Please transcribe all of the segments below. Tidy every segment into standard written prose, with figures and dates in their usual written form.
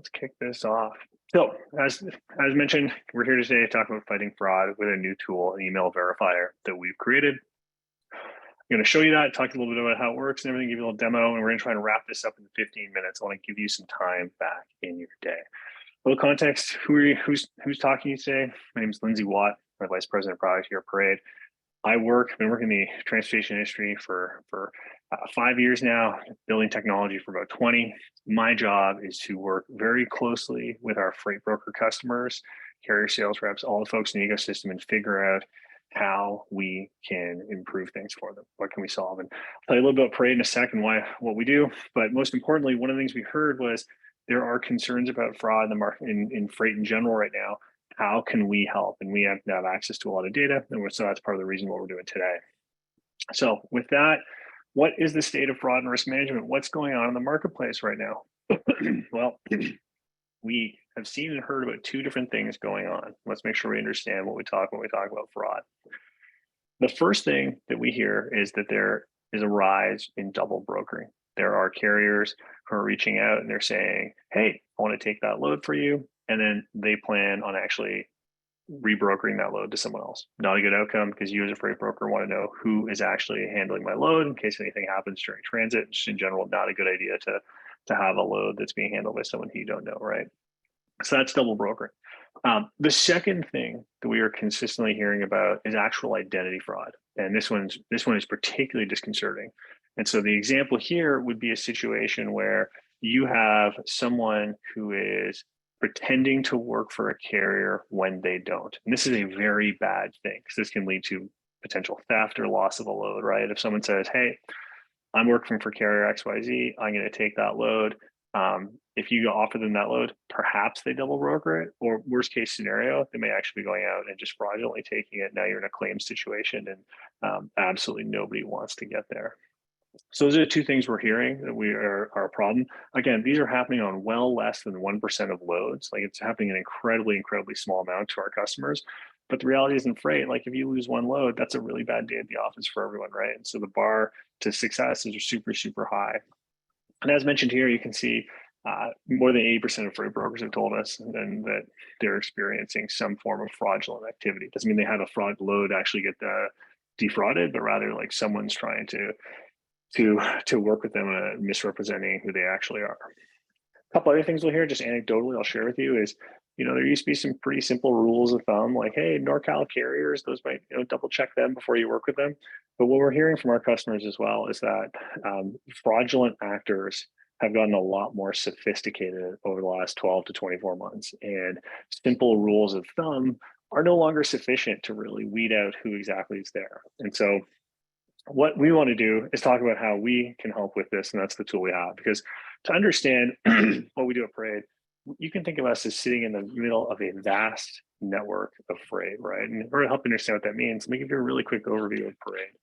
let's kick this off. So as mentioned, we're here today to talk about fighting fraud with a new tool, an email verifier that we've created. I'm going to show you that, talk a little bit about how it works and everything, give you a little demo, and we're going to try and wrap this up in 15 minutes. I want to give you some time back in your day. A little context, who's talking to you today? My name is Lindsay Watt, my Vice President of Product here at Parade. I've been working in the transportation industry for 5 years now, building technology for about 20. My job is to work very closely with our freight broker customers, carrier sales reps, all the folks in the ecosystem, and figure out how we can improve things for them. What can we solve? And I'll tell you a little bit about Parade in a second, what we do. But most importantly, one of the things we heard was there are concerns about fraud in the market, in freight in general right now. How can we help? And we have to have access to a lot of data. And so that's part of the reason what we're doing today. So with that, what is the state of fraud and risk management? What's going on in the marketplace right now? Well, we have seen and heard about two different things going on. Let's make sure we understand what we talk when we talk about fraud. The first thing that we hear is that there is a rise in double brokering. There are carriers who are reaching out and they're saying, hey, I want to take that load for you. And then they plan on actually rebrokering that load to someone else. Not a good outcome, because you as a freight broker want to know who is actually handling my load in case anything happens during transit. Just in general, not a good idea to have a load that's being handled by someone who you don't know, right? So that's double brokering. The second thing that we are consistently hearing about is actual identity fraud. And this one is particularly disconcerting. And so the example here would be a situation where you have someone who is pretending to work for a carrier when they don't. And this is a very bad thing, because this can lead to potential theft or loss of a load, right? If someone says, hey, I'm working for carrier XYZ, I'm going to take that load. If you offer them that load, perhaps they double broker it, or worst case scenario, they may actually be going out and just fraudulently taking it. Now you're in a claim situation, and absolutely nobody wants to get there. So those are the two things we're hearing that are a problem. Again, these are happening on well less than 1% of loads. Like, it's happening an incredibly small amount to our customers. But the reality is, in freight, like, if you lose one load, that's a really bad day at the office for everyone, right? And so the bar to success is super high. And as mentioned here, you can see more than 80% of freight brokers have told us that they're experiencing some form of fraudulent activity. Doesn't mean they had a fraud load actually get defrauded, but rather like someone's trying to work with them and misrepresenting who they actually are. A couple other things we'll hear, just anecdotally, I'll share with you is, there used to be some pretty simple rules of thumb, like, hey, NorCal carriers, those might, double check them before you work with them. But what we're hearing from our customers as well is that fraudulent actors have gotten a lot more sophisticated over the last 12 to 24 months. And simple rules of thumb are no longer sufficient to really weed out who exactly is there. And so what we want to do is talk about how we can help with this, and that's the tool we have. Because to understand what we do at Parade, you can think of us as sitting in the middle of a vast network of freight, right? And we're helping understand what that means. Let me give you a really quick overview of Parade.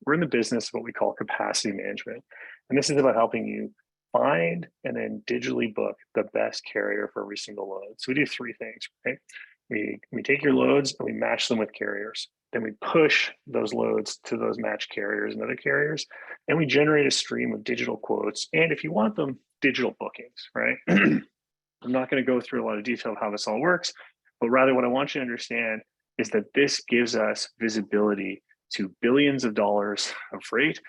We're in the business of what we call capacity management. And this is about helping you find and then digitally book the best carrier for every single load. So we do three things, right? We take your loads and we match them with carriers. Then we push those loads to those matched carriers and other carriers, and we generate a stream of digital quotes. And if you want them, digital bookings, right? I'm not going to go through a lot of detail of how this all works, but rather what I want you to understand is that this gives us visibility to billions of dollars of freight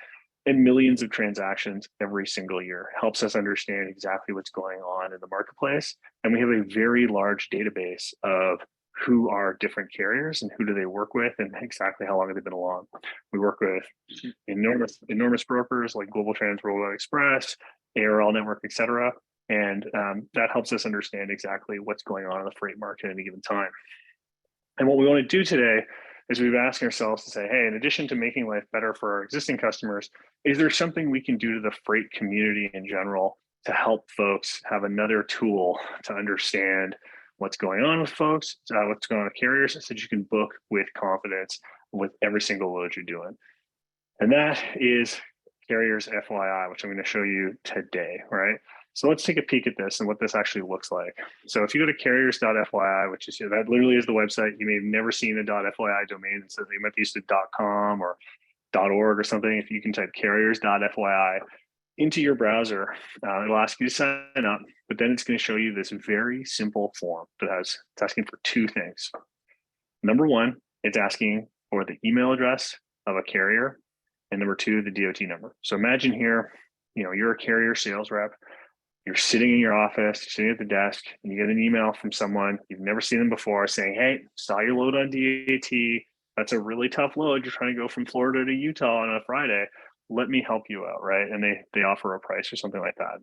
and millions of transactions every single year. Helps us understand exactly what's going on in the marketplace. And we have a very large database of who are different carriers and who do they work with and exactly how long have they been along. We work with enormous brokers like Global Trans, Worldwide Express, ARL Network, et cetera. And that helps us understand exactly what's going on in the freight market at any given time. And what we want to do today is we've asked ourselves to say, hey, in addition to making life better for our existing customers, is there something we can do to the freight community in general to help folks have another tool to understand what's going on with folks, what's going on with carriers, so that you can book with confidence with every single load you're doing. And that is Carriers FYI, which I'm going to show you today, right? So let's take a peek at this and what this actually looks like. So if you go to carriers.fyi, which is, that literally is the website. You may have never seen a .fyi domain. It says you might be used to .com or .org or something. If you can type carriers.fyi, into your browser. It'll ask you to sign up, but then it's going to show you this very simple form it's asking for two things. Number one, it's asking for the email address of a carrier, and number two, the DOT number. So imagine here, you're a carrier sales rep. You're sitting in your office, you're sitting at the desk, and you get an email from someone you've never seen them before saying, "Hey, saw your load on DAT. That's a really tough load. You're trying to go from Florida to Utah on a Friday. Let me help you out," right? And they offer a price or something like that.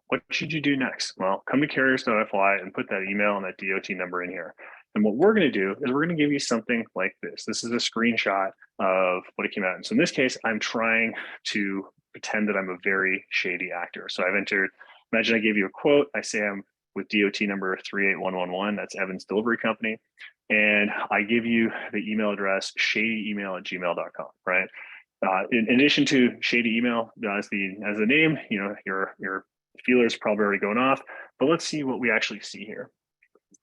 What should you do next? Well, come to carriers.fyi and put that email and that DOT number in here. And what we're going to do is we're going to give you something like this. This is a screenshot of what it came out in. So in this case, I'm trying to pretend that I'm a very shady actor. So I've entered, imagine I gave you a quote. I say I'm with DOT number 38111. That's Evans Delivery Company. And I give you the email address, shadyemail@gmail.com, right? In addition to shady email as the name, your feeler is probably already going off, but let's see what we actually see here.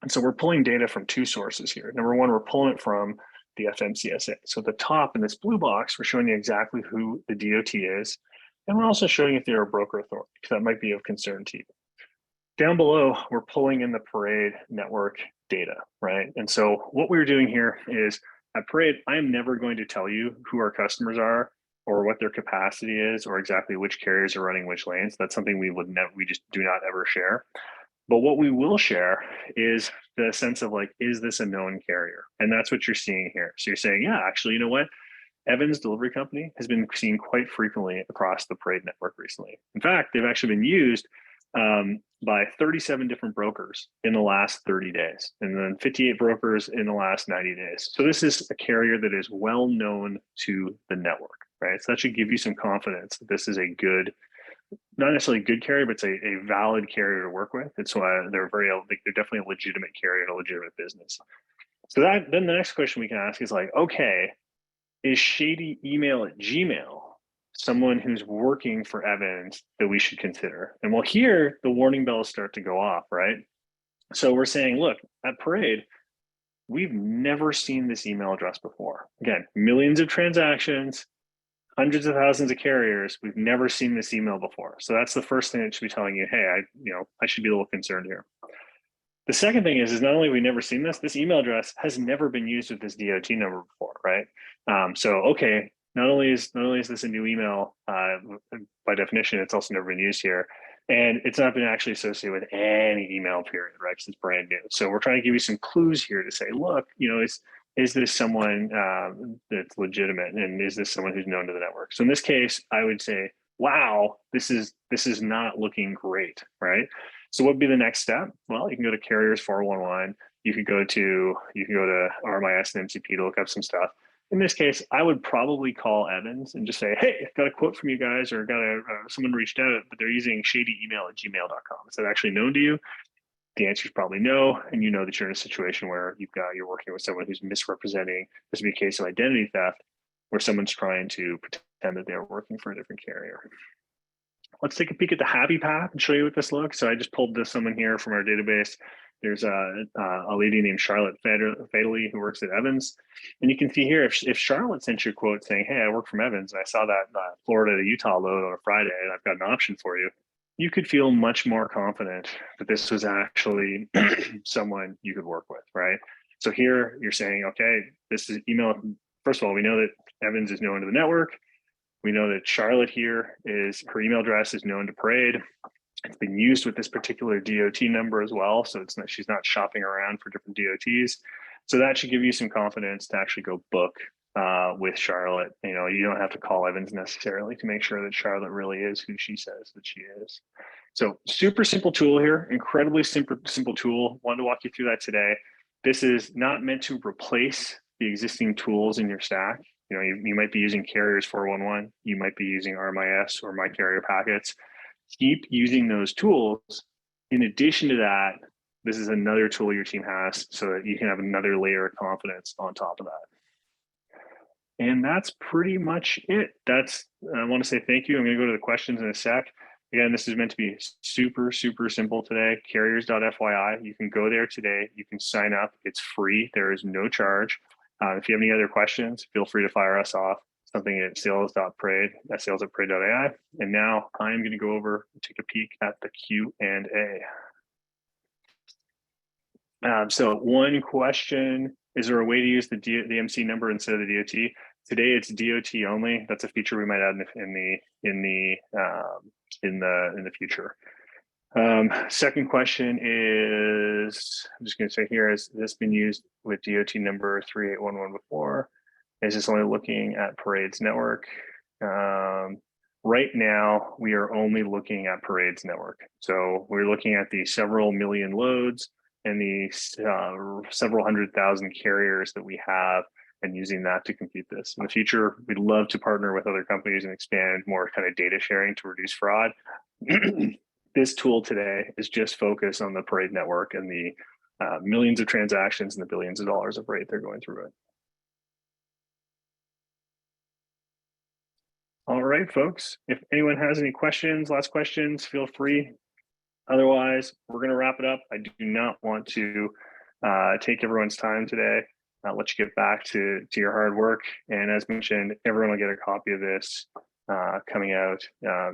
And so we're pulling data from two sources here. Number one, we're pulling it from the FMCSA. So at the top in this blue box, we're showing you exactly who the DOT is. And we're also showing if they're a broker authority, because that might be of concern to you. Down below, we're pulling in the Parade network data, right? And so what we're doing here is at Parade, I am never going to tell you who our customers are or what their capacity is or exactly which carriers are running which lanes. That's something we just do not ever share. But what we will share is the sense of like, is this a known carrier? And that's what you're seeing here. So you're saying, yeah, actually, you know what? Evans Delivery Company has been seen quite frequently across the Parade network recently. In fact, they've actually been used by 37 different brokers in the last 30 days, and then 58 brokers in the last 90 days. So this is a carrier that is well known to the network, right? So that should give you some confidence that this is a good, not necessarily a good carrier, but it's a valid carrier to work with. It's why they're definitely a legitimate carrier and a legitimate business. So then the next question we can ask is like, okay, is shady email at Gmail someone who's working for Evans that we should consider? And well, here the warning bells start to go off, right? So we're saying, look, at Parade, we've never seen this email address before. Again, millions of transactions, hundreds of thousands of carriers. We've never seen this email before. So that's the first thing that should be telling you, hey, I should be a little concerned here. The second thing is not only have we never seen this email address has never been used with this DOT number before, right? So okay, not only is this a new email, by definition, it's also never been used here. And it's not been actually associated with any email period, right? Because it's brand new. So we're trying to give you some clues here to say, look, is this someone that's legitimate? And is this someone who's known to the network? So in this case, I would say, wow, this is not looking great, right? So what would be the next step? Well, you can go to Carriers 411. You could go to RMIS and MCP to look up some stuff. In this case, I would probably call Evans and just say, hey, got a quote from you guys, or someone reached out, but they're using shadyemail@gmail.com. Is that actually known to you? The answer is probably no, and you know that you're in a situation where you're working with someone who's misrepresenting. This would be a case of identity theft, where someone's trying to pretend that they're working for a different carrier. Let's take a peek at the happy path and show you what this looks. So I just pulled someone here from our database. There's a lady named Charlotte Fatally who works at Evans. And you can see here, if Charlotte sent you a quote saying, hey, I work from Evans, and I saw that Florida to Utah load on a Friday, and I've got an option for you, you could feel much more confident that this was actually someone you could work with, right? So here you're saying, okay, this is email. First of all, we know that Evans is known to the network. We know that Charlotte here her email address is known to Parade. It's been used with this particular DOT number as well. So she's not shopping around for different DOTs. So that should give you some confidence to actually go book with Charlotte. You don't have to call Evans necessarily to make sure that Charlotte really is who she says that she is. So super simple tool here, incredibly simple tool. Wanted to walk you through that today. This is not meant to replace the existing tools in your stack. You might be using Carriers 411, you might be using RMIS or My Carrier Packets. Keep using those tools. In addition to that, this is another tool your team has so that you can have another layer of confidence on top of that. And that's pretty much it. I want to say thank you. I'm going to go to the questions in a sec. Again, this is meant to be super, super simple today. Carriers.fyi. You can go there today. You can sign up. It's free. There is no charge. If you have any other questions, feel free to fire us off. something at sales.parade@parade.ai. And now I'm going to go over and take a peek at the Q&A. So one question, is there a way to use the MC number instead of the DOT? Today it's DOT only. That's a feature we might add in the future. Second question is, I'm just going to say here, has this been used with DOT number 3811 before? Is this only looking at Parade's network? Right now, we are only looking at Parade's network. So we're looking at the several million loads and the several 100,000 carriers that we have, and using that to compute this. In the future, we'd love to partner with other companies and expand more kind of data sharing to reduce fraud. This tool today is just focused on the Parade network and the millions of transactions and the billions of dollars of rate they're going through it. All right, folks, if anyone has any questions, last questions, feel free. Otherwise, we're going to wrap it up. I do not want to take everyone's time today. I'll let you get back to your hard work. And as mentioned, everyone will get a copy of this coming out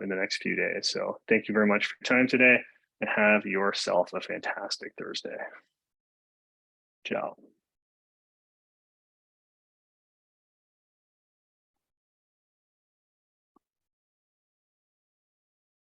in the next few days. So thank you very much for your time today, and have yourself a fantastic Thursday. Ciao.